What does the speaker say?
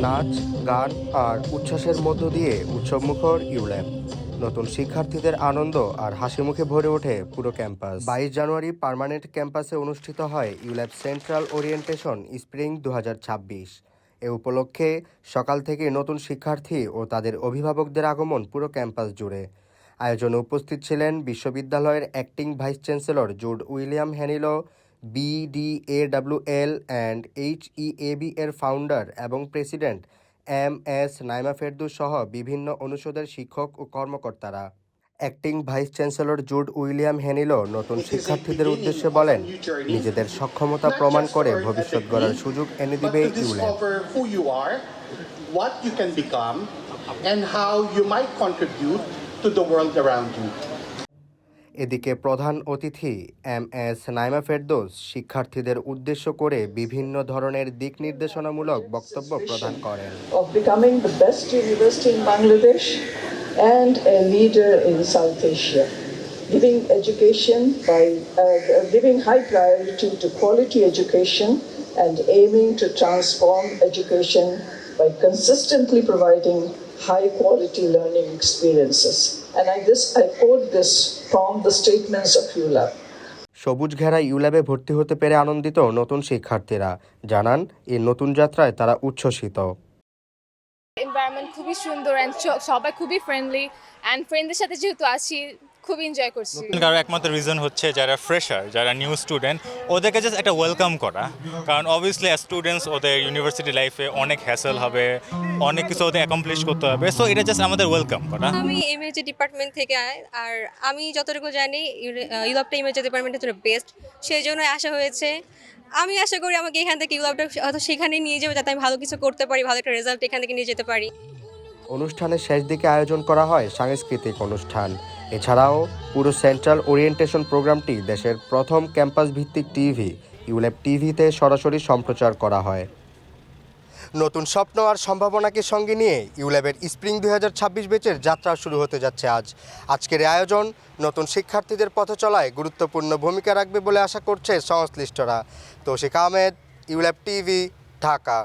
নাচ, গান আর উচ্ছ্বাসের মধ্য দিয়ে উৎসবমুখর ইউল্যাব। নতুন শিক্ষার্থীদের আনন্দ আর হাসিমুখে ভরে ওঠে পুরো ক্যাম্পাস। 22 জানুয়ারি পার্মানেন্ট ক্যাম্পাসে অনুষ্ঠিত হয় ইউল্যাব সেন্ট্রাল ওরিয়েন্টেশন স্প্রিং 2026। এ উপলক্ষে সকাল থেকে নতুন শিক্ষার্থী ও তাদের অভিভাবকদের আগমন পুরো ক্যাম্পাস জুড়ে। আয়োজনে উপস্থিত ছিলেন বিশ্ববিদ্যালয়ের acting vice chancellor Jude William Hanilo, BDAWL and HEAB এর ফাউন্ডার এবং প্রেসিডেন্ট MS নাইমা ফেরদৌস সহ বিভিন্ন অনুষদের শিক্ষক ও কর্মকর্তারা। Acting vice chancellor Jude William Hanilo নতুন শিক্ষার্থীদের উদ্দেশ্যে বলেন, নিজেদের সক্ষমতা প্রমাণ করে ভবিষ্যৎ গড়ার সুযোগ এনে দিবে ULAB. What you can become and how you might contribute to the world around you. এদিকে প্রধান অতিথি MS নাইমা ফেরদৌস শিক্ষার্থীদের উদ্দেশ্য করে বিভিন্ন ধরনের দিক নির্দেশনামূলক বক্তব্য প্রদান করেন। Of becoming the best university in Bangladesh and a leader in South Asia, giving education by giving high priority to quality education and aiming to transform education by consistently providing high quality learning experiences. And I quote this from the statements of ULAB. সবুজ ঘেরা ইউল্যাবে ভর্তি হতে পেরে আনন্দিত নতুন শিক্ষার্থীরা জানান, এই নতুন যাত্রায় তারা উচ্ছ্বসিত। এনভায়রনমেন্ট খুবই সুন্দর অ্যান্ড সবাই খুবই ফ্রেন্ডলি অ্যান্ড ফ্রেন্ডদের সাথে যেহেতু আছি খুব এনজয় করছি। কারণ একমাত্র রিজন হচ্ছে যারা ফ্রেশার, যারা নিউ স্টুডেন্ট, ওদেরকে জাস্ট একটা ওয়েলকাম করা। কারণ অবভিয়াসলি অ্যাজ স্টুডেন্টস ওদের ইউনিভার্সিটি লাইফে অনেক হ্যাসেল হবে, অনেক কিছু ওদের অ্যাকমপ্লিশ করতে হবে। সো এটা জাস্ট আমাদের ওয়েলকাম করা। আমি ইমেজ ডিপার্টমেন্ট থেকে আর আমি যতটুকু জানি ইউরোপটা ইমেজ ডিপার্টমেন্টের জন্য বেস্ট, সেই জন্য আসা হয়েছে। আমি আশা করি আমাকে এখান থেকে ইউরোপটা হয়তো সেখানে নিয়ে যাবে, যাতে আমি ভালো কিছু করতে পারি, ভালো একটা রেজাল্ট এখান থেকে নিয়ে যেতে পারি। অনুষ্ঠানের শেষ দিকে আয়োজন করা হয় সাংস্কৃতিক অনুষ্ঠান। এছাড়াও পুরো সেন্ট্রাল ওরিয়েন্টেশন প্রোগ্রামটি দেশের প্রথম ক্যাম্পাস ভিত্তিক টিভি ইউল্যাব টিভিতে সরাসরি সম্প্রচার করা হয়। নতুন স্বপ্ন আর সম্ভাবনাকে সঙ্গে নিয়ে ইউল্যাবের স্প্রিং 2026 ব্যাচের যাত্রা শুরু হতে যাচ্ছে আজকের এই আয়োজন নতুন শিক্ষার্থীদের পথ চলায় গুরুত্বপূর্ণ ভূমিকা রাখবে বলে আশা করছে সংশ্লিষ্টরা। Toushik Ahmed, ULAB TV, Dhaka.